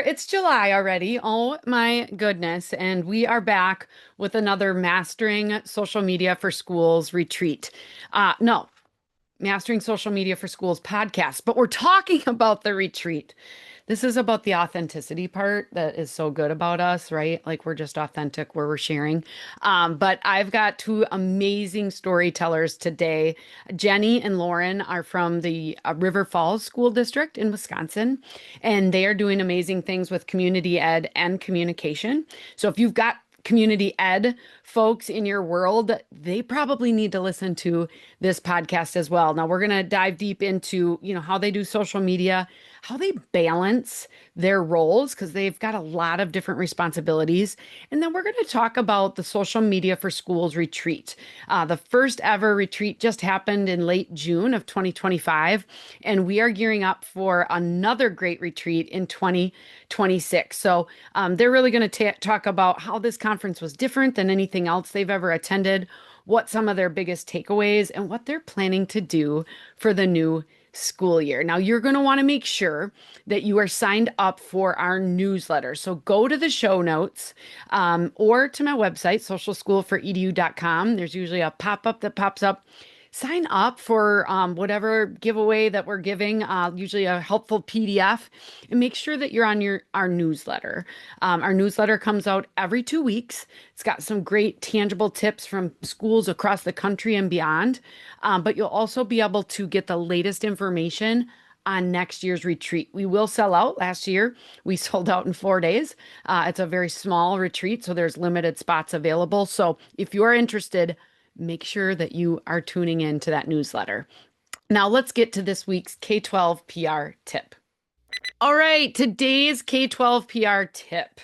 It's July already. Oh my goodness. And we are back with another Mastering Social Media for Schools retreat. No, Mastering Social Media for Schools podcast, but we're talking about the retreat. This is about the authenticity part that is so good about us, right? Like we're just authentic where we're sharing. But I've got two amazing storytellers today. Jenny and Lauren are from the River Falls School District in Wisconsin, and they are doing amazing things with community ed and communication. So if you've got community ed folks in your world, they probably need to listen to this podcast as well. Now we're going to dive deep into, how they do social media, how they balance their roles because they've got a lot of different responsibilities. And then we're going to talk about the social media for schools retreat. The first ever retreat just happened in late June of 2025, and we are gearing up for another great retreat in 2026. So they're really going to talk about how this conference was different than anything else they've ever attended, what some of their biggest takeaways, and what they're planning to do for the new school year. Now, you're going to want to make sure that you are signed up for our newsletter. So go to the show notes or to my website, socialschoolforedu.com. There's usually a pop-up that pops up. Sign up for whatever giveaway that we're giving, usually a helpful PDF, and make sure that you're on our newsletter. Our newsletter comes out every 2 weeks. It's got some great tangible tips from schools across the country and beyond, but you'll also be able to get the latest information on next year's retreat. We will sell out. Last year, we sold out in 4 days. It's a very small retreat, so there's limited spots available. So if you're interested, make sure that you are tuning in to that newsletter. Now let's get to this week's K-12 PR tip. All right, today's K-12 PR tip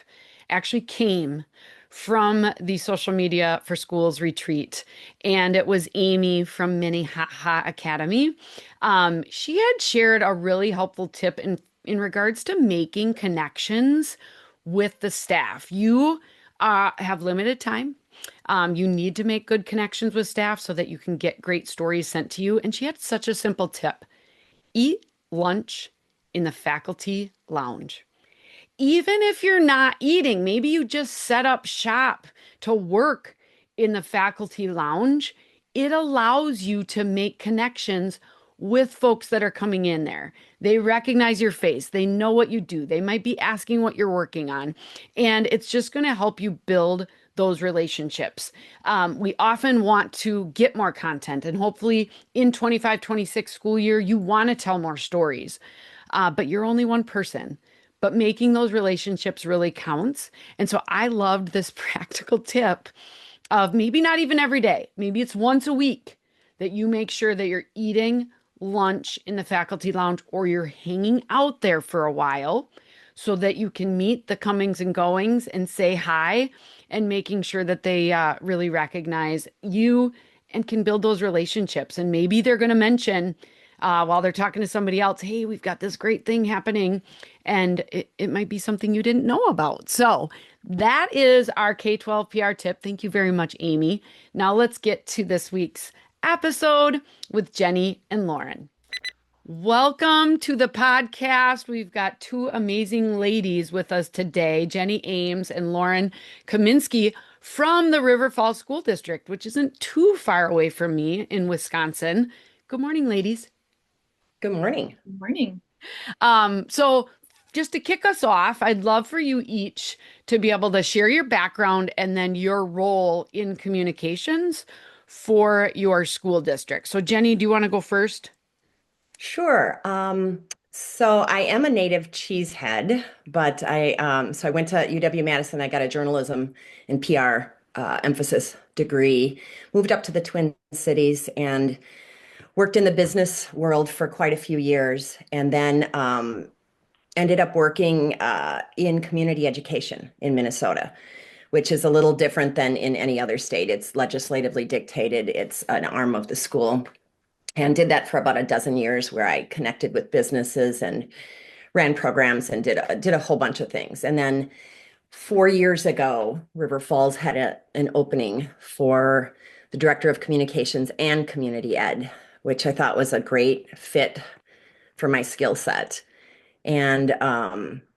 actually came from the Social Media for Schools retreat, and it was Amy from Minnehaha Academy. She had shared a really helpful tip in regards to making connections with the staff. You have limited time. You need to make good connections with staff so that you can get great stories sent to you. And she had such a simple tip: eat lunch in the faculty lounge. Even if you're not eating, maybe you just set up shop to work in the faculty lounge. It allows you to make connections with folks that are coming in there. They recognize your face. They know what you do. They might be asking what you're working on. And it's just going to help you build those relationships. We often want to get more content, and hopefully in 25-26 school year, you want to tell more stories, but you're only one person. But making those relationships really counts. And so I loved this practical tip of maybe not even every day, maybe it's once a week that you make sure that you're eating lunch in the faculty lounge or you're hanging out there for a while so that you can meet the comings and goings and say hi, and making sure that they really recognize you and can build those relationships. And maybe they're going to mention while they're talking to somebody else, hey, we've got this great thing happening. And it might be something you didn't know about. So that is our K-12 PR tip. Thank you very much, Amy. Now let's get to this week's episode with Jenny and Lauren. Welcome to the podcast. We've got two amazing ladies with us today, Jenny Ames and Lauren Kaminski from the River Falls School District, which isn't too far away from me in Wisconsin. Good morning, ladies. Good morning. Good morning. So just to kick us off, I'd love for you each to be able to share your background and then your role in communications for your school district. So Jenny, do you want to go first? Sure. So I am a native cheesehead, but I went to UW-Madison. I got a journalism and PR emphasis degree, moved up to the Twin Cities and worked in the business world for quite a few years, and then ended up working in community education in Minnesota, which is a little different than in any other state. It's legislatively dictated. It's an arm of the school. And did that for about a dozen years, where I connected with businesses and ran programs and did a whole bunch of things. And then 4 years ago, River Falls had an opening for the director of communications and community ed, which I thought was a great fit for my skill set. And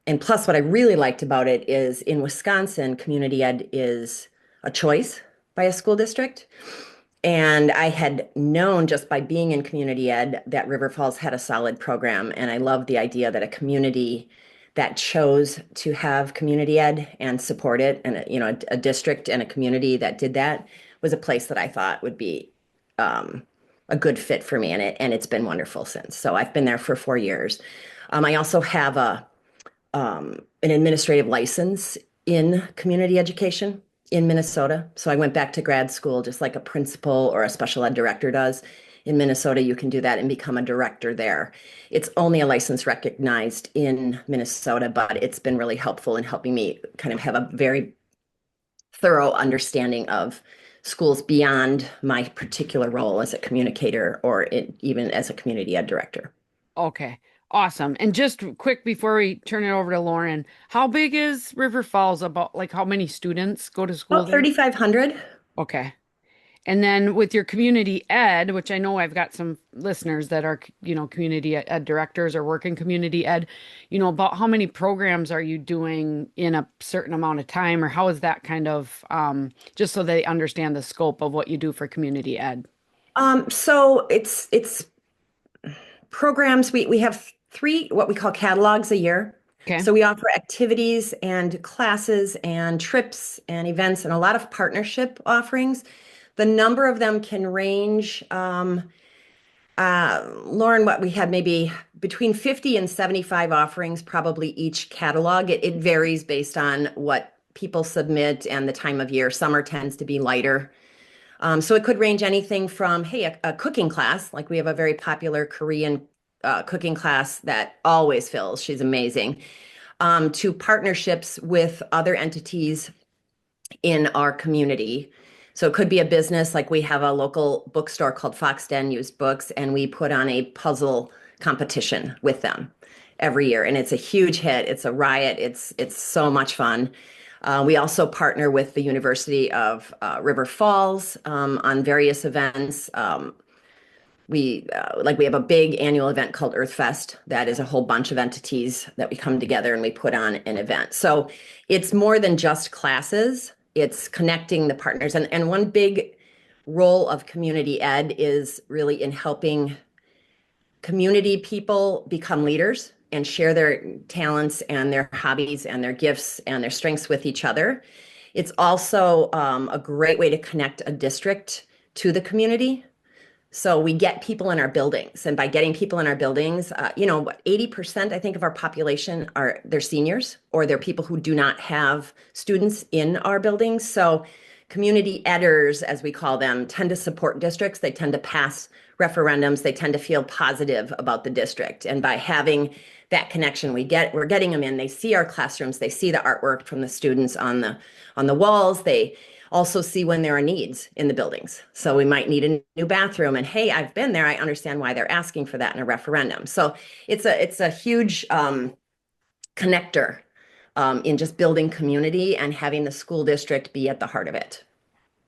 and plus, what I really liked about it is in Wisconsin, community ed is a choice by a school district. And I had known just by being in community ed that River Falls had a solid program. And I love the idea that a community that chose to have community ed and support it, and a district and a community that did that was a place that I thought would be um, a good fit for me. And it's been wonderful since. So I've been there for 4 years. I also have an administrative license in community education in Minnesota. So I went back to grad school just like a principal or a special ed director does. In Minnesota, you can do that and become a director there. It's only a license recognized in Minnesota, but it's been really helpful in helping me kind of have a very thorough understanding of schools beyond my particular role as a communicator or even as a community ed director. Okay. Awesome. And just quick before we turn it over to Lauren, how big is River Falls? About like how many students go to school About there? 3,500. Okay. And then with your community ed, which I know I've got some listeners that are, community ed directors or work in community ed, about how many programs are you doing in a certain amount of time, or how is that kind of, just so they understand the scope of what you do for community ed? So it's programs. We have three what we call catalogs a year. Okay. So we offer activities and classes and trips and events and a lot of partnership offerings. The number of them can range, Lauren, what we had maybe between 50 and 75 offerings, probably each catalog. It varies based on what people submit and the time of year. Summer tends to be lighter. So it could range anything from, hey, a cooking class, like we have a very popular Korean cooking class that always fills. She's amazing. To partnerships with other entities in our community. So it could be a business, like we have a local bookstore called Fox Den Used Books, and we put on a puzzle competition with them every year, and it's a huge hit. It's a riot. It's so much fun. We also partner with the University of River Falls on various events. We have a big annual event called Earth Fest that is a whole bunch of entities that we come together and we put on an event. So it's more than just classes, it's connecting the partners. And one big role of community ed is really in helping community people become leaders and share their talents and their hobbies and their gifts and their strengths with each other. It's also a great way to connect a district to the community. So we get people in our buildings, and by getting people in our buildings, 80%, I think, of our population they're seniors or they're people who do not have students in our buildings. So community editors, as we call them, tend to support districts. They tend to pass referendums. They tend to feel positive about the district. And by having that connection, we're getting them in. They see our classrooms. They see the artwork from the students on the walls. They also see when there are needs in the buildings. So we might need a new bathroom, and hey, I've been there. I understand why they're asking for that in a referendum. So it's a huge connector in just building community and having the school district be at the heart of it.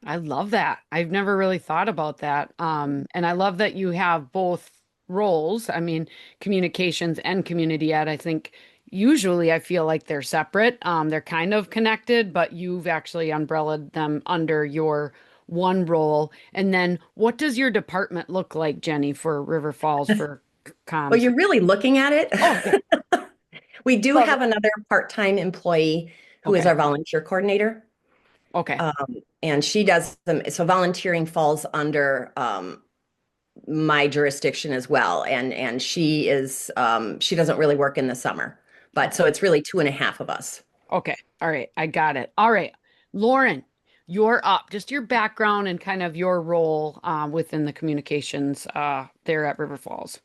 I love that. I've never really thought about that. And I love that you have both roles. I mean, communications and community ed. I think usually I feel like they're separate. They're kind of connected, but you've actually umbrellaed them under your one role. And then what does your department look like, Jenny, for River Falls for Well, comms? you're really looking at Oh, good. it. We do Love have it. another part-time employee who is Okay. our volunteer coordinator. Okay. And she does them. So volunteering falls under my jurisdiction as well. And she doesn't really work in the summer, but so it's really two and a half of us. Okay. All right. I got it. All right. Lauren, you're up. Just your background and kind of your role within the communications there at River Falls.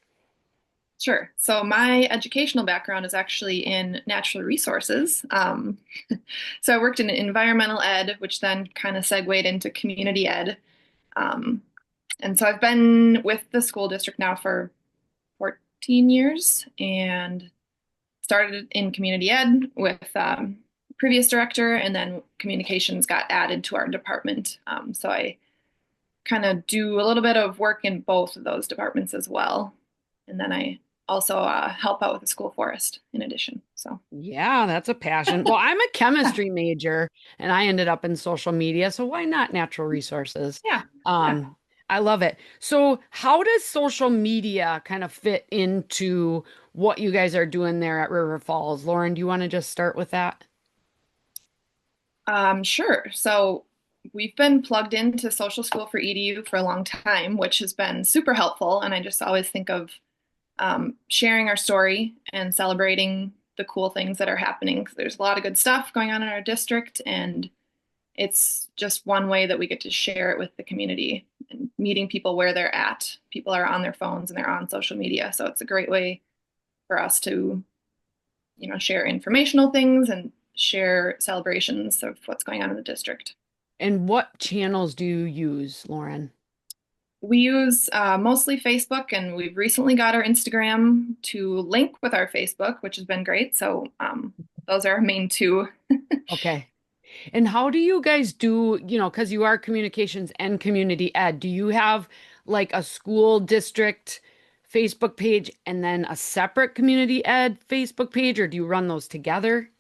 Sure. So my educational background is actually in natural resources. So I worked in environmental ed, which then kind of segued into community ed. Um, and so I've been with the school district now for 14 years and started in community ed with previous director, and then communications got added to our department. So I kind of do a little bit of work in both of those departments as well. And then I also help out with the school forest in addition. So Yeah, that's a passion. Well, I'm a yeah, chemistry major and I ended up in social media, so why not natural resources? yeah, yeah. Um, I love it. So, how does social media kind of fit into what you guys are doing there at River Falls? Lauren, do you want to just start with that? Sure. So we've been plugged into Social School for EDU for a long time, which has been super helpful. And I just always think of sharing our story and celebrating the cool things that are happening. There's a lot of good stuff going on in our district, and it's just one way that we get to share it with the community and meeting people where they're at. People are on their phones and they're on social media, so it's a great way for us to, share informational things and share celebrations of what's going on in the district. And what channels do you use, Lauren? We use mostly Facebook, and we've recently got our Instagram to link with our Facebook, which has been great. So those are our main two. Okay. And how do you guys do, because you are communications and community ed, do you have like a school district Facebook page and then a separate community ed Facebook page, or do you run those together?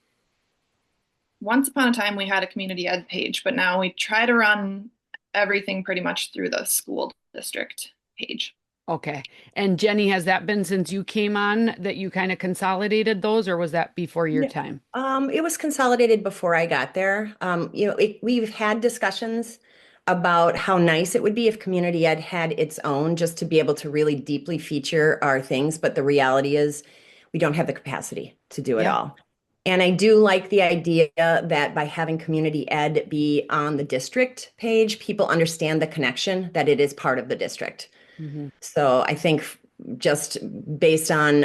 Once upon a time, we had a community ed page, but now we try to run everything pretty much through the school district page. Okay. And Jenny, has that been since you came on that you kind of consolidated those, or was that before your Yeah. time? It was consolidated before I got there. We've had discussions about how nice it would be if community ed had its own, just to be able to really deeply feature our things. But the reality is, we don't have the capacity to do it Yeah. all. And I do like the idea that by having community ed be on the district page, people understand the connection that it is part of the district. Mhm. So I think just based on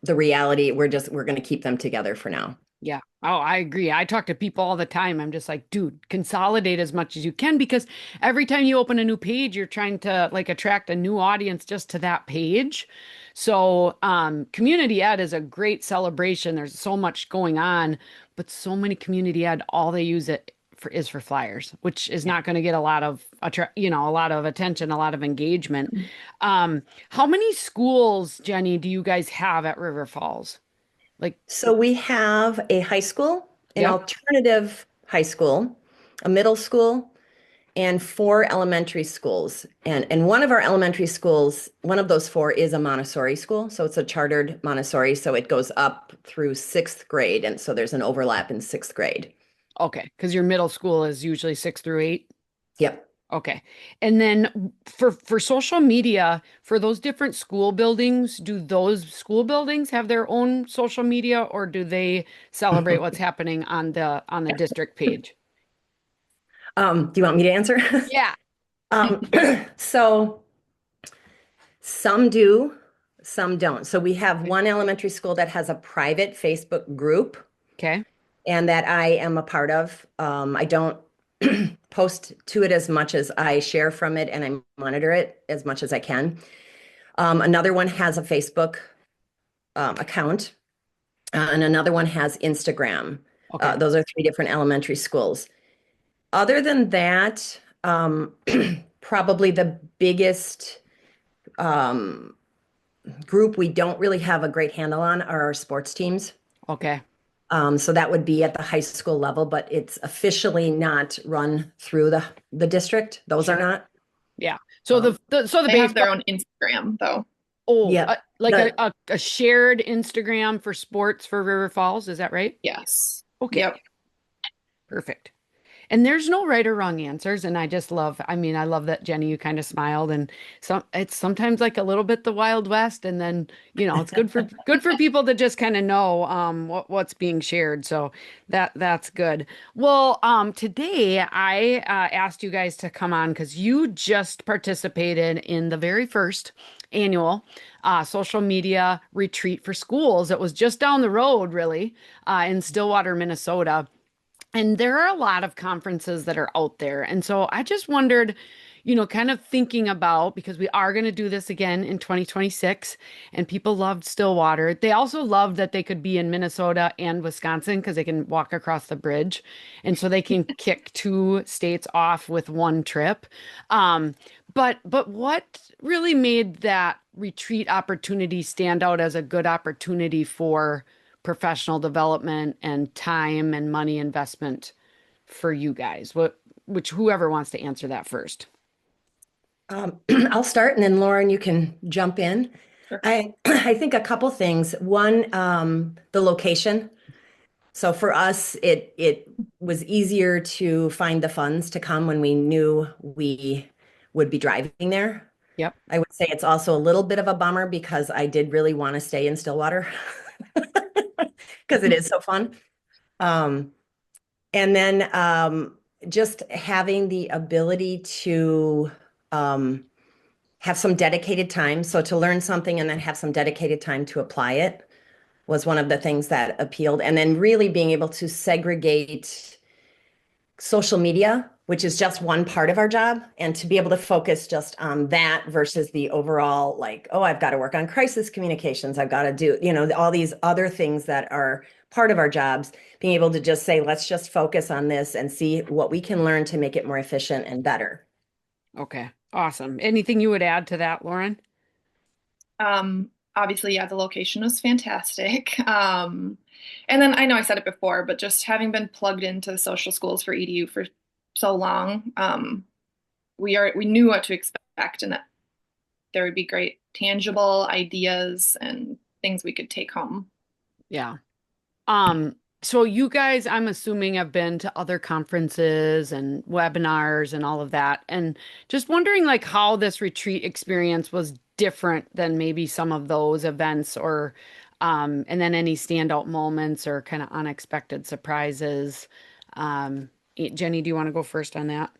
the reality, we're going to keep them together for now. Yeah. Oh, I agree. I talk to people all the time. I'm just like, dude, consolidate as much as you can because every time you open a new page, you're trying to like attract a new audience just to that page. So, community ed is a great celebration. There's so much going on, but so many community ed, all they use it for is for flyers, which is Yeah. not going to get a lot of a lot of attention, a lot of engagement. How many schools, Jenny, do you guys have at River Falls? Like, So we have a high school, an yep. alternative high school, a middle school, and four elementary schools. And one of our elementary schools, one of those four is a Montessori school. So it's a chartered Montessori. So it goes up through sixth grade. And so there's an overlap in sixth grade. Okay, because your middle school is usually 6 through 8. Yep. Okay. And then for social media, for those different school buildings, do those school buildings have their own social media or do they celebrate what's happening on the district page? Do you want me to answer? Yeah. Um, so some do, some don't. So we have one elementary school that has a private Facebook group Okay. and that I am a part of. I don't post to it as much as I share from it, and I monitor it as much as I can. Another one has a Facebook account, and another one has Instagram. Okay. Those are three different elementary schools. Other than that, probably the biggest group we don't really have a great handle on are our sports teams. Okay. So that would be at the high school level, but it's officially not run through the district. Those are Sure. not. Yeah. So Um, the They have baseball, their own Instagram, though. oh, yeah. like The, a shared Instagram for sports for River Falls, is that right? Yes. Okay. Yep. Perfect. And there's no right or wrong answers. And I just love, I mean, I love that Jenny, you kind of smiled and it's sometimes like a little bit the Wild West. And then, it's good for people to just kind of know what's being shared. So that's good. Well, today I asked you guys to come on because you just participated in the very first annual social media retreat for schools. It was just down the road, really, in Stillwater, Minnesota. And there are a lot of conferences that are out there. And so I just wondered, kind of thinking about, because we are going to do this again in 2026, and people loved Stillwater. They also loved that they could be in Minnesota and Wisconsin because they can walk across the bridge. And so they can kick two states off with one trip. But what really made that retreat opportunity stand out as a good opportunity for professional development and time and money investment for you guys? Which whoever wants to answer that first. I'll start and then Lauren, you can jump in. Sure. I think a couple things. One, the location. So for us, it was easier to find the funds to come when we knew we would be driving there. Yep. I would say it's also a little bit of a bummer because I did really want to stay in Stillwater because it is so fun. Um, and then just having the ability to have some dedicated time. So to learn something and then have some dedicated time to apply it was one of the things that appealed. And then really being able to segregate social media, which is just one part of our job, and to be able to focus just on that versus the overall, like, oh, I've got to work on crisis communications. I've got to do, all these other things that are part of our jobs, being able to just say, let's just focus on this and see what we can learn to make it more efficient and better. Okay. Awesome. Anything you would add to that, Lauren? Obviously, yeah, the location was fantastic. And then I know I said it before, but just having been plugged into the social schools for EDU for so long, we knew what to expect and that there would be great tangible ideas and things we could take home. Yeah. So you guys, I'm assuming, have been to other conferences and webinars and all of that. And just wondering like how this retreat experience was different than maybe some of those events or and then any standout moments or kind of unexpected surprises. Jenny, do you want to go first on that?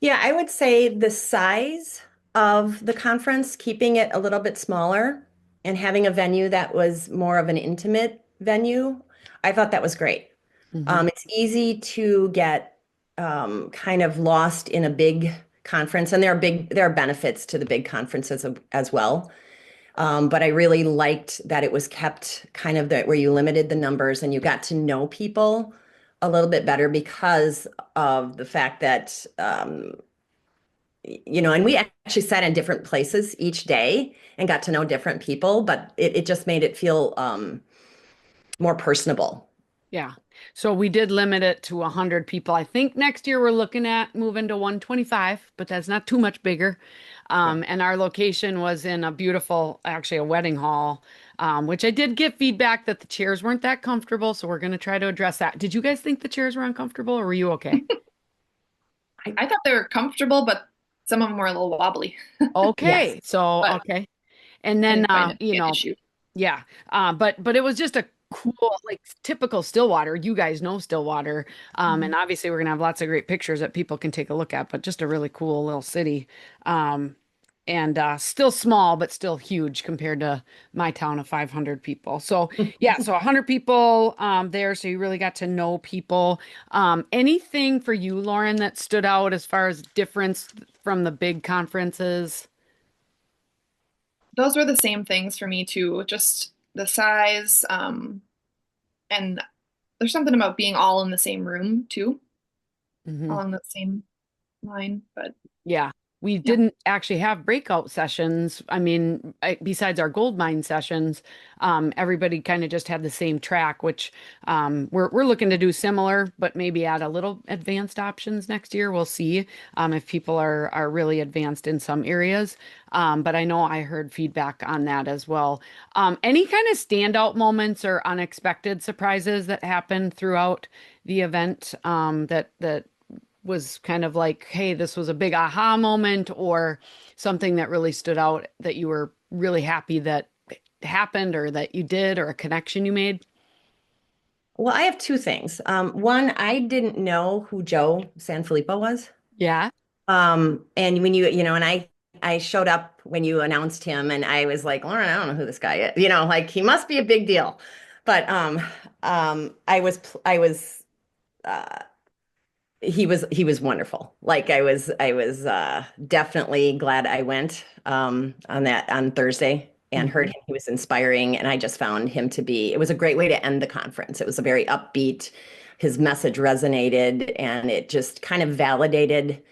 Yeah, I would say the size of the conference, keeping it a little bit smaller and having a venue that was more of an intimate venue, I thought that was great. Hmm. It's easy to get kind of lost in a big conference, and there are benefits to the big conferences as well. But I really liked that it was kept kind of where you limited the numbers and you got to know people a little bit better because of the fact that and we actually sat in different places each day and got to know different people, but it just made it feel more personable. Yeah. So we did limit it to 100 people. I think next year we're looking at moving to 125, but that's not too much bigger. Yeah. And our location was in a beautiful, actually a wedding hall, which I did get feedback that the chairs weren't that comfortable. So we're going to try to address that. Did you guys think the chairs were uncomfortable or were you okay? I thought they were comfortable, but some of them were a little wobbly, Yes. Okay. So, but okay. And I then, didn't find it to be an issue. yeah. But it was just a cool, like typical Stillwater. You guys know Stillwater. And Mhm. obviously we're gonna have lots of great pictures that people can take a look at, but just a really cool little city. Um, and still small, but still huge compared to my town of 500 people. So yeah, so 100 people there. So you really got to know people. Anything for you, Lauren, that stood out as far as difference from the big conferences? Those were the same things for me too, just the size, and there's something about being all in the same room too, Mhm. along the same line. But Yeah, we yeah, didn't actually have breakout sessions. I mean, besides our gold mine sessions, everybody kind of just had the same track, which we're looking to do similar, but maybe add a little advanced options next year. We'll see if people are really advanced in some areas. But I know I heard feedback on that as well. Any kind of standout moments or unexpected surprises that happened throughout the event that was kind of like, hey, this was a big aha moment or something that really stood out that you were really happy that happened or that you did or a connection you made? Well, I have two things. One, I didn't know who Joe Sanfilippo was. Yeah. And when and I showed up when you announced him and I was like, Lauren, I don't know who this guy is. Like he must be a big deal. But I was he was wonderful. Like I was definitely glad I went on Thursday and heard Mhm. him. He was inspiring, and I just found him to be. It was a great way to end the conference. It was a very upbeat. His message resonated, and it just kind of validated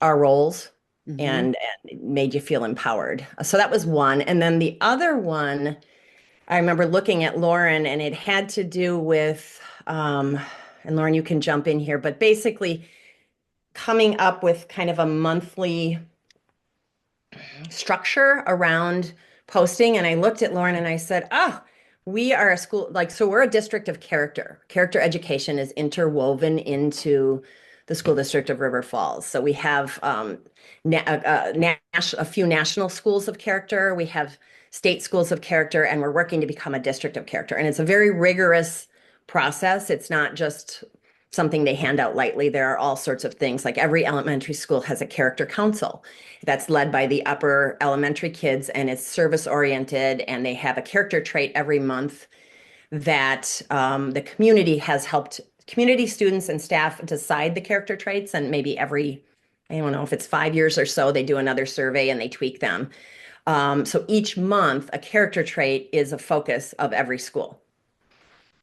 our roles Mhm. and it made you feel empowered. So that was one, and then the other one. I remember looking at Lauren, and it had to do with, and Lauren, you can jump in here, but basically coming up with kind of a monthly structure around posting. And I looked at Lauren and I said, oh, we are a school, like, so we're a district of character. Character education is interwoven into the school district of River Falls. So we have a few national schools of character. We have state schools of character, and we're working to become a district of character. And it's a very rigorous process. It's not just something they hand out lightly. There are all sorts of things. Like every elementary school has a character council that's led by the upper elementary kids, and it's service oriented, and they have a character trait every month that the community has helped community students and staff decide the character traits, and maybe every, I don't know if it's 5 years or so, they do another survey and they tweak them. So each month a character trait is a focus of every school.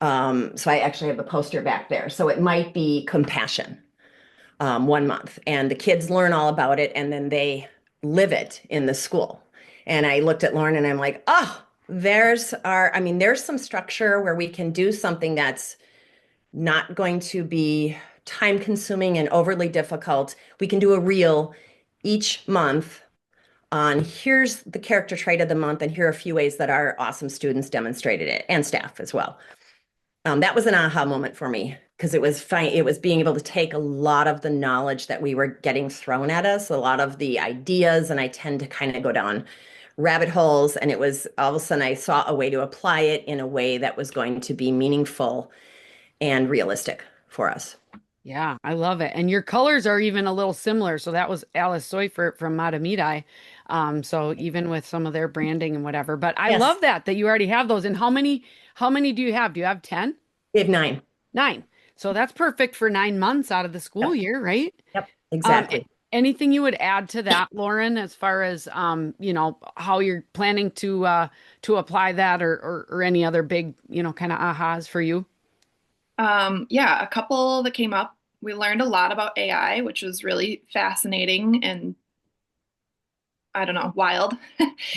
So I actually have the poster back there. So it might be compassion, 1 month, and the kids learn all about it, and then they live it in the school. And I looked at Lauren and I'm like, oh, I mean, there's some structure where we can do something that's not going to be time consuming and overly difficult. We can do a reel each month on here's the character trait of the month, and here are a few ways that our awesome students demonstrated it, and staff as well. That was an aha moment for me because it was fine. It was being able to take a lot of the knowledge that we were getting thrown at us, a lot of the ideas, and I tend to kind of go down rabbit holes. And it was all of a sudden I saw a way to apply it in a way that was going to be meaningful and realistic for us. Yeah, I love it. And your colors are even a little similar. So that was Alice Seufert from Matamidi. So even with some of their branding and whatever. But I love Yes, that you already have those. And how many do you have? Do you have 10? we have 9. 9. So that's perfect for 9 months out of the school Yep, year, right? yep, Um, exactly. Anything you would add to that, Lauren, as far as how you're planning to apply that or any other big, kind of ahas for you? Yeah, a couple that came up. We learned a lot about AI, which was really fascinating and I don't know, wild.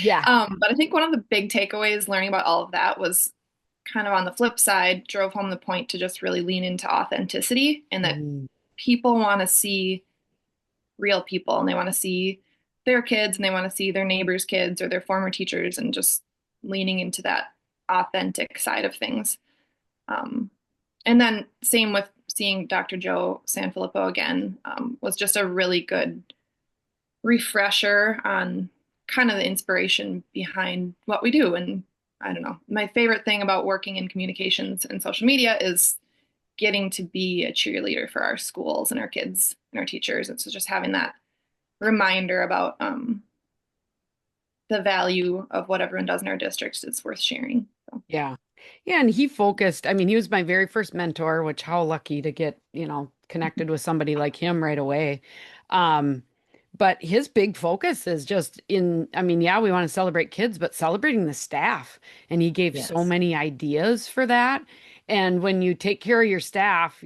Yeah. But I think one of the big takeaways learning about all of that was kind of on the flip side, drove home the point to just really lean into authenticity and that Mm, people want to see real people and they want to see their kids and they want to see their neighbors' kids or their former teachers and just leaning into that authentic side of things. Um, and then same with seeing Dr. Joe Sanfilippo again, was just a really good refresher on kind of the inspiration behind what we do. And I don't know, my favorite thing about working in communications and social media is getting to be a cheerleader for our schools and our kids and our teachers. And so just having that reminder about the value of what everyone does in our districts is worth sharing. So. yeah. Yeah, and he focused, I mean, he was my very first mentor, which how lucky to get, connected with somebody like him right away. Um, but his big focus is just I mean, yeah, we want to celebrate kids, but celebrating the staff. And he gave so Yes. many ideas for that. And when you take care of your staff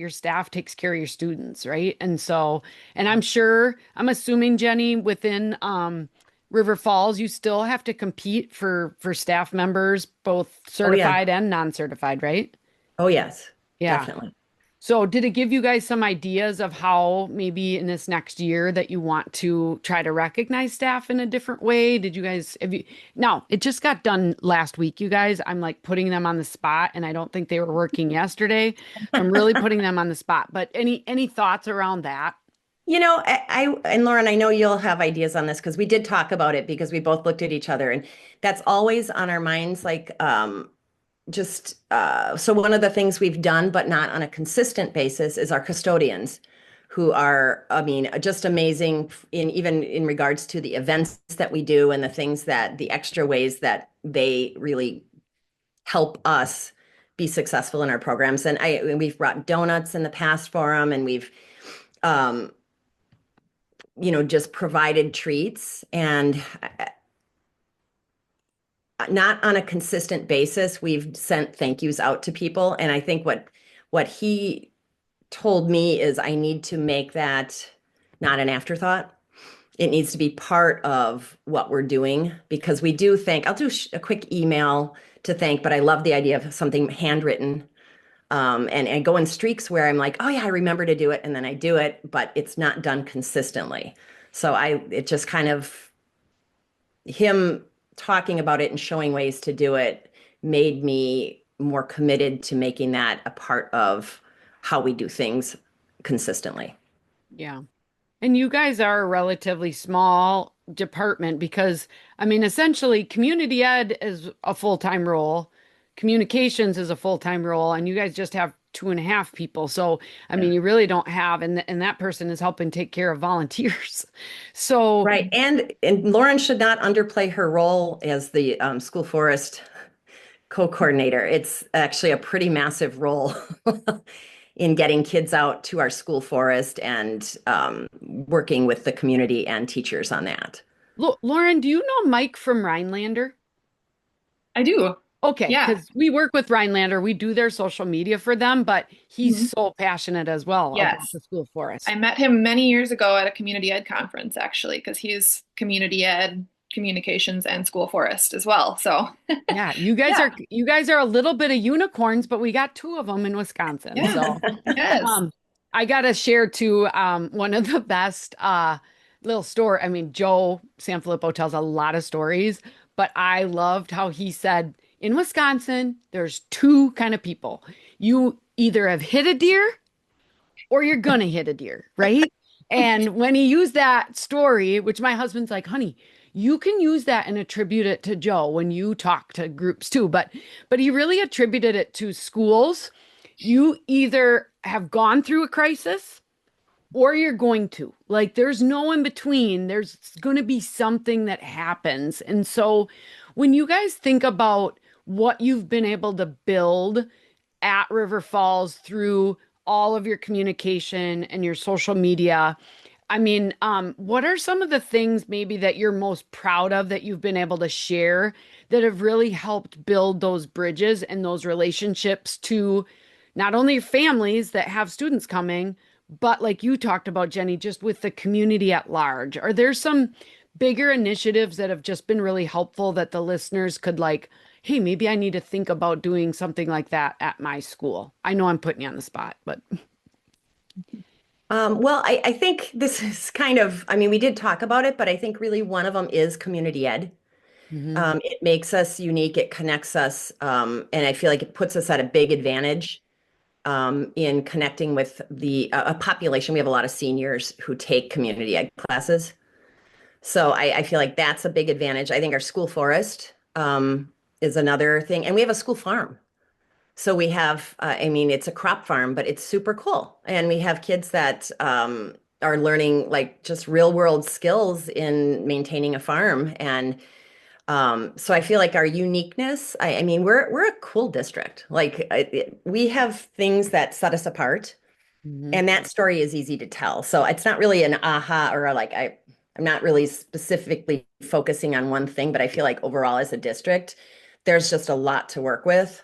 takes care of your students, right? And so, and I'm assuming, Jenny, within River Falls, you still have to compete for staff members, both Oh, yeah. certified and non-certified, right? Oh, yes, Yeah. definitely. So did it give you guys some ideas of how maybe in this next year that you want to try to recognize staff in a different way? Did you guys have you No, it just got done last week, you guys. I'm like putting them on the spot and I don't think they were working yesterday. So I'm really putting them on the spot. But any thoughts around that? And Lauren, I know you'll have ideas on this because we did talk about it because we both looked at each other, and that's always on our minds. Like, just so one of the things we've done, but not on a consistent basis, is our custodians, who are, I mean, just amazing in even in regards to the events that we do and the things that the extra ways that they really help us be successful in our programs. And we've brought donuts in the past for them, and we've um, just provided treats, and not on a consistent basis. We've sent thank yous out to people. And I think what he told me is I need to make that not an afterthought. It needs to be part of what we're doing, because we do think I'll do a quick email to thank, but I love the idea of something handwritten. And go in streaks where I'm like, oh yeah, I remember to do it, and then I do it, but it's not done consistently. So it just kind of, him talking about it and showing ways to do it made me more committed to making that a part of how we do things consistently. Yeah. And you guys are a relatively small department because, I mean, essentially, community ed is a full-time role, communications is a full-time role, and you guys just have 2.5 people. So, I mean, you really don't have, and that person is helping take care of volunteers. So, Right. And Lauren should not underplay her role as the school forest co-coordinator. It's actually a pretty massive role in getting kids out to our school forest and working with the community and teachers on that. Lauren, do you know Mike from Rhinelander? I do. Okay, Yeah. because we work with Rhinelander, we do their social media for them, but Mhm. he's so passionate as well about Yes. the school I forest. met him many years ago at a community ed conference, actually, because he's community ed, communications, and school forest as well. So, Yeah, you guys yeah, are a little bit of unicorns, but we got two of them in Wisconsin. yeah, So, yes. um, I gotta share too, one of the best little story. I mean, Joe Sanfilippo tells a lot of stories, but I loved how he said in Wisconsin, there's two kind of people. You either have hit a deer or you're gonna hit a deer, right? And when he used that story, which my husband's like, honey, you can use that and attribute it to Joe when you talk to groups too, but he really attributed it to schools. You either have gone through a crisis or you're going to. Like there's no in between. There's going to be something that happens. And so when you guys think about what you've been able to build at River Falls through all of your communication and your social media. I mean, what are some of the things maybe that you're most proud of that you've been able to share that have really helped build those bridges and those relationships to not only families that have students coming, but like you talked about, Jenny, just with the community at large? Are there some bigger initiatives that have just been really helpful that the listeners could like, hey, maybe I need to think about doing something like that at my school? I know I'm putting you on the spot, but Well, I think this is kind of, I mean, we did talk about it, but I think really one of them is community ed. Mhm. It makes us unique, it connects us, and I feel like it puts us at a big advantage in connecting with the a population. We have a lot of seniors who take community ed classes. So I feel like that's a big advantage. I think our school forest is another thing. And we have a school farm. So we have, I mean, it's a crop farm, but it's super cool. And we have kids that are learning like just real world skills in maintaining a farm. And so I feel like our uniqueness, I mean, we're a cool district. Like we have things that set us apart. Mhm. And that story is easy to tell. So it's not really an aha or like I'm not really specifically focusing on one thing, but I feel like overall as a district, there's just a lot to work with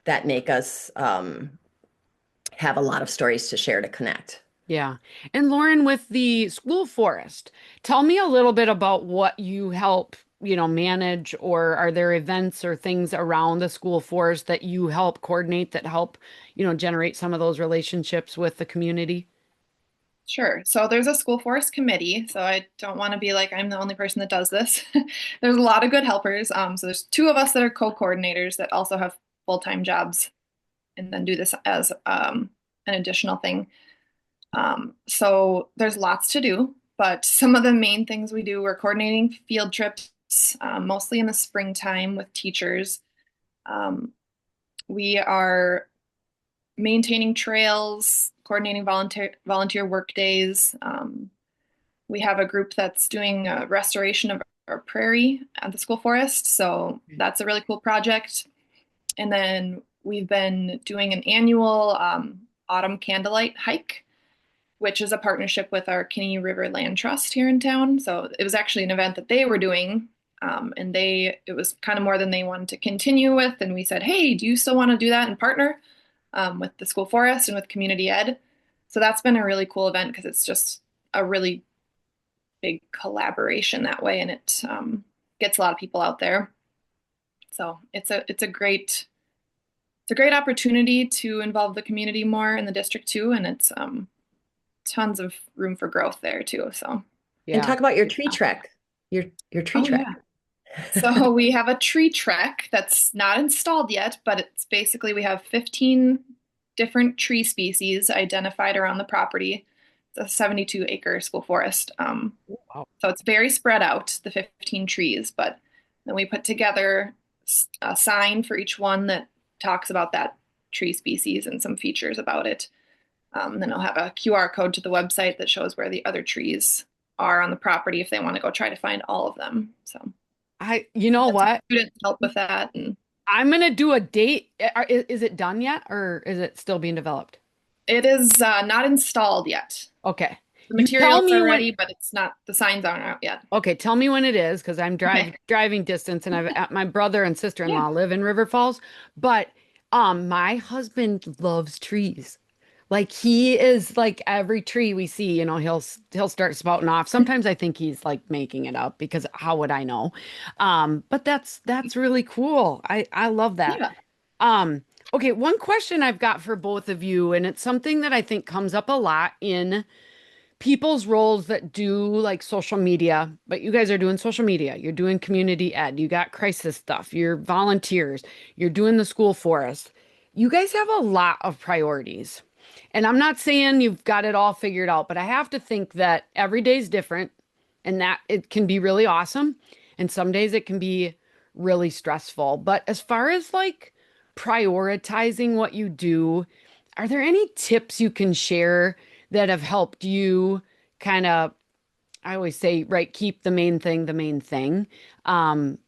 that make us have a lot of stories to share to connect. Yeah. And Lauren, with the school forest, tell me a little bit about what you help, manage, or are there events or things around the school forest that you help coordinate that help, generate some of those relationships with the community? Sure. So there's a school forest committee. So I don't want to be like I'm the only person that does this. There's a lot of good helpers. So there's two of us that are co-coordinators that also have full-time jobs and then do this as an additional thing. So there's lots to do, but some of the main things we do, we're coordinating field trips, mostly in the springtime with teachers. Um, we are maintaining trails, coordinating volunteer work days. We have a group that's doing a restoration of our prairie at the school forest, so that's a really cool project. And then we've been doing an annual autumn candlelight hike, which is a partnership with our Kinney River Land Trust here in town. So it was actually an event that they were doing, and it was kind of more than they wanted to continue with. And we said, hey, do you still want to do that and partner with the school forest and with community ed? So that's been a really cool event because it's just a really big collaboration that way, and it gets a lot of people out there. So it's a great opportunity to involve the community more in the district too, and it's tons of room for growth there too. So And Yeah. talk about your tree trek, your tree oh trek. yeah. So we have a tree trek that's not installed yet, but it's basically we have 15 different tree species identified around the property. It's a 72-acre school forest. Wow. So it's very spread out, the 15 trees, but then we put together a sign for each one that talks about that tree species and some features about it. Then I'll have a QR code to the website that shows where the other trees are on the property if they want to go try to find all of them. So You know that's what? students help with that. And I'm gonna do a date. Is it done yet, or is it still being developed? it is not installed yet. Okay. The You tell materials me are when. ready, but it's not, the signs aren't out yet. Okay, tell me when it is, because I'm Okay. driving distance, and my brother and Yeah. sister-in-law live in River Falls, but my husband loves trees. Like he is like every tree we see, he'll start spouting off. Sometimes I think he's like making it up because how would I know? But that's really cool. I love that. Yeah. Um, okay, one question I've got for both of you, and it's something that I think comes up a lot in people's roles that do like social media, but you guys are doing social media, you're doing community ed, you got crisis stuff, you're volunteers, you're doing the school forest. You guys have a lot of priorities. And I'm not saying you've got it all figured out, but I have to think that every day is different and that it can be really awesome. And some days it can be really stressful. But as far as like prioritizing what you do, are there any tips you can share that have helped you kind of, I always say, right, keep the main thing the main thing? Um,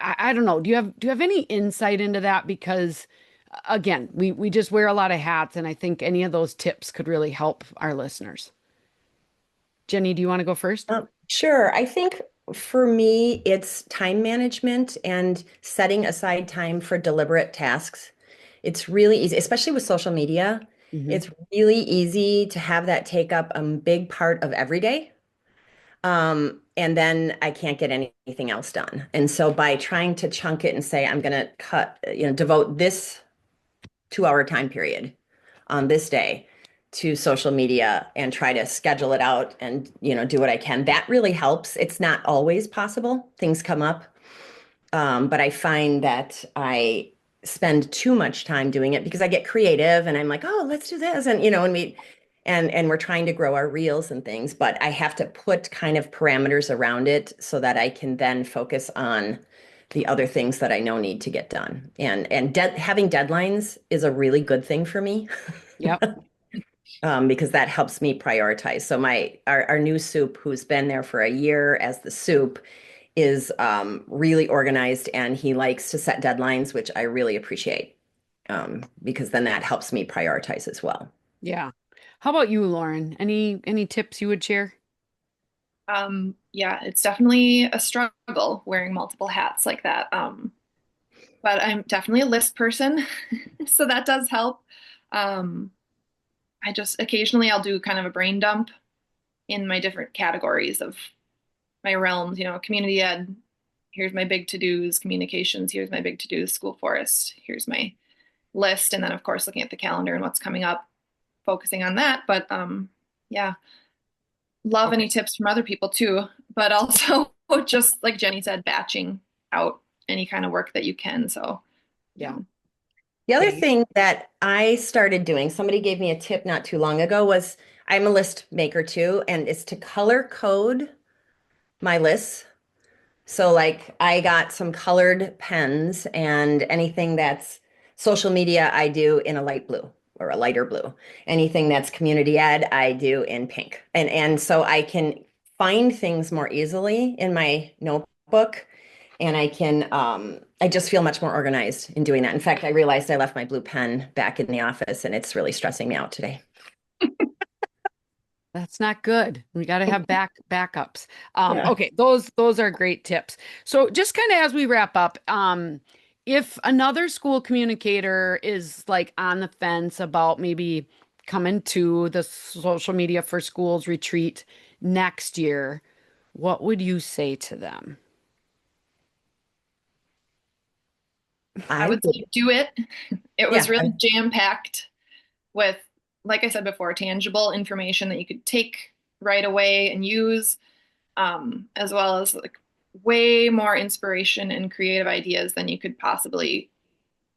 I don't know. Do you have any insight into that? Because again, we just wear a lot of hats, and I think any of those tips could really help our listeners. Jenny, do you want to go first? Sure. I think for me, it's time management and setting aside time for deliberate tasks. It's really easy, especially with social media. Hmm. It's really easy to have that take up a big part of every day. And then I can't get anything else done. And so by trying to chunk it and say, I'm going to devote this 2 hour time period on this day to social media and try to schedule it out and, do what I can. That really helps. It's not always possible. Things come up. But I find that I spend too much time doing it because I get creative and I'm like, oh, let's do this. And we're trying to grow our reels and things, but I have to put kind of parameters around it so that I can then focus on the other things that I know need to get done. And having deadlines is a really good thing for me. Yep. Because that helps me prioritize. So our new soup, who's been there for a year as the soup, is really organized and he likes to set deadlines, which I really appreciate because then that helps me prioritize as well. Yeah. How about you, Lauren? Any tips you would share? Yeah, it's definitely a struggle wearing multiple hats like that. But I'm definitely a list person, so that does help. Um, I just occasionally I'll do kind of a brain dump in my different categories of my realms, community ed, here's my big to-dos, communications, here's my big to-dos, school forest, here's my list, and then of course looking at the calendar and what's coming up, focusing on that. But yeah, love Okay. any tips from other people too, but also just like Jenny said, batching out any kind of work that you can. So Yeah. The other Okay. thing that I started doing, somebody gave me a tip not too long ago, was I'm a list maker too, and it's to color code my lists. So like I got some colored pens and anything that's social media I do in a light blue or a lighter blue. Anything that's community ed I do in pink. And so I can find things more easily in my notebook and I just feel much more organized in doing that. In fact, I realized I left my blue pen back in the office, and it's really stressing me out today. That's not good. We got to have backups. Yeah. Okay, those are great tips. So just kind of as we wrap up, if another school communicator is like on the fence about maybe coming to the social media for schools retreat next year, what would you say to them? I I would would, say do it. It was yeah, really jam-packed with, like I said before, tangible information that you could take right away and use, as well as like way more inspiration and creative ideas than you could possibly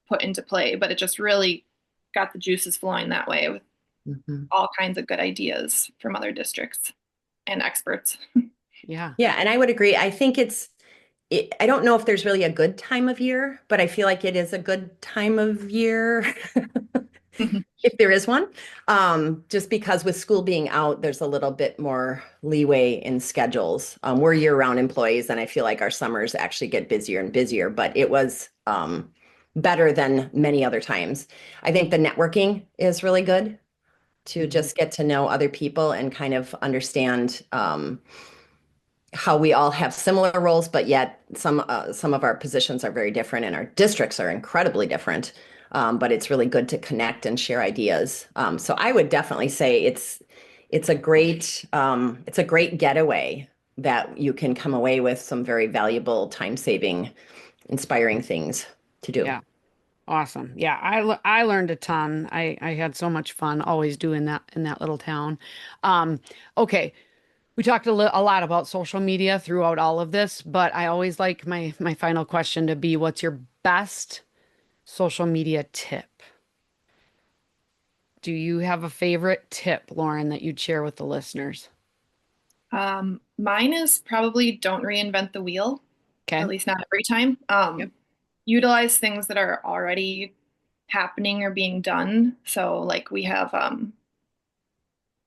put into play. But it just really got the juices flowing that way with Mhm. all kinds of good ideas from other districts and experts. Yeah. Yeah, and I would agree. I think I don't know if there's really a good time of year, but I feel like it is a good time of year if there is one. Just because with school being out, there's a little bit more leeway in schedules. We're year-round employees, and I feel like our summers actually get busier and busier, but it was better than many other times. I think the networking is really good to Mhm. just get to know other people and kind of understand how we all have similar roles, but yet some of our positions are very different, and our districts are incredibly different. But it's really good to connect and share ideas. So I would definitely say it's a great getaway that you can come away with some very valuable, time-saving, inspiring things to do. Yeah. Awesome. Yeah, I learned a ton. I had so much fun always doing that in that little town. Um, okay, we talked a lot about social media throughout all of this, but I always like my final question to be, what's your best social media tip? Do you have a favorite tip, Lauren, that you'd share with the listeners? Mine is probably don't reinvent the wheel, Okay. at least not every time. Yep. Utilize things that are already happening or being done. So, like we have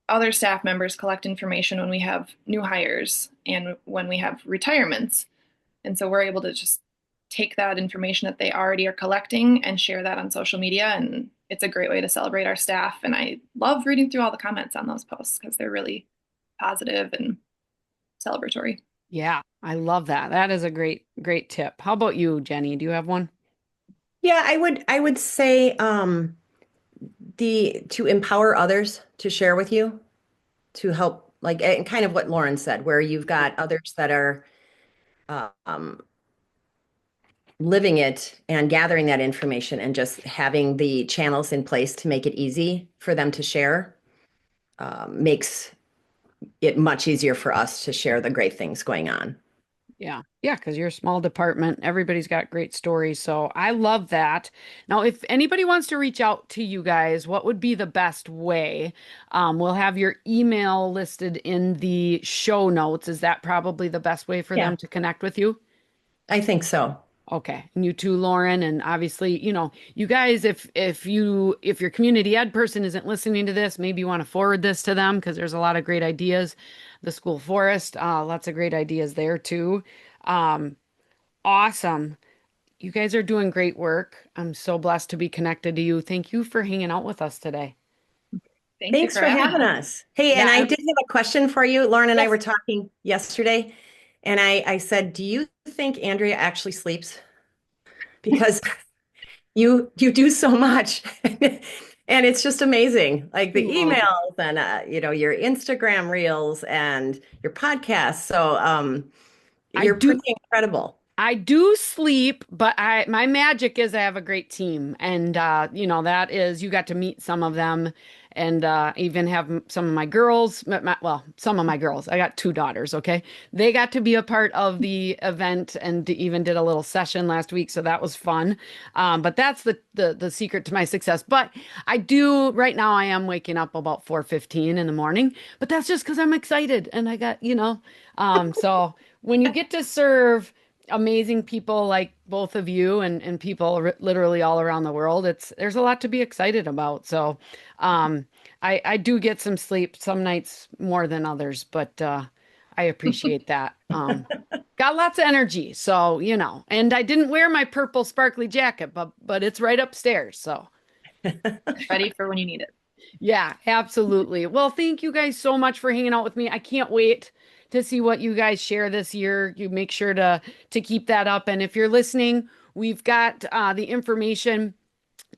other staff members collect information when we have new hires and when we have retirements. And so we're able to just take that information that they already are collecting and share that on social media. And it's a great way to celebrate our staff. And I love reading through all the comments on those posts because they're really positive and celebratory. Yeah, I love that. That is a great tip. How about you, Jenny? Do you have one? Yeah, I would say the to empower others to share with you, to help, like, and kind of what Lauren said, where you've got others that are um, living it and gathering that information and just having the channels in place to make it easy for them to share, makes it much easier for us to share the great things going on. Yeah. Yeah, because you're a small department. Everybody's got great stories. So I love that. Now, if anybody wants to reach out to you guys, what would be the best way? We'll have your email listed in the show notes. Is that probably the best way for Yeah, them to connect with you? I think so. Okay. And you too, Lauren. And obviously, you guys, if your community ed person isn't listening to this, maybe you want to forward this to them because there's a lot of great ideas. The school forest, lots of great ideas there too. Um, awesome. You guys are doing great work. I'm so blessed to be connected to you. Thank you for hanging out with us today. Thank you Thanks for for having having us. us. Hey, and Yeah. I did have a question for you. Lauren and I Yes. were talking yesterday, and I said, do you think Andrea actually sleeps? Because you do so much. And it's just amazing. Like the Well, emails and your Instagram reels and your podcast. So I you're do. pretty incredible. I do sleep, but my magic is I have a great team. And that is you got to meet some of them and even have some of my girls, well, some of my girls. I got two daughters, okay? They got to be a part of the event and even did a little session last week, so that was fun. But that's the secret to my success. But I do right now I am waking up about 4:15 in the morning, but that's just because I'm excited and I got, so when you get to serve amazing people like both of you and people literally all around the world, there's a lot to be excited about. So I do get some sleep some nights more than others, but I appreciate that. got lots of energy. So, and I didn't wear my purple sparkly jacket, but it's right upstairs. So, Ready for when you need it. yeah, absolutely. Well, thank you guys so much for hanging out with me. I can't wait to see what you guys share this year. You make sure to keep that up. And if you're listening, we've got the information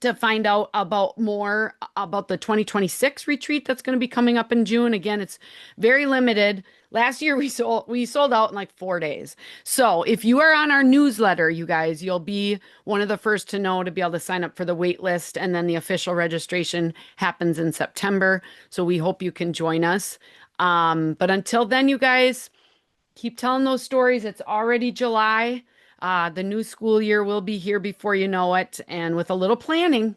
to find out about more about the 2026 retreat that's going to be coming up in June. Again, it's very limited. Last year we sold out in like 4 days. So if you are on our newsletter, you guys, you'll be one of the first to know to be able to sign up for the wait list. And then the official registration happens in September. So we hope you can join us. But until then, you guys, keep telling those stories. It's already July. The new school year will be here before you know it. And with a little planning,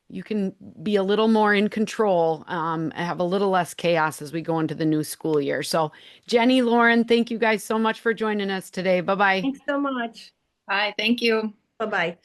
you can be a little more in control, have a little less chaos as we go into the new school year. So, Jenny, Lauren, thank you guys so much for joining us today. Bye bye. Thanks so much. Bye. Thank you. Bye-bye.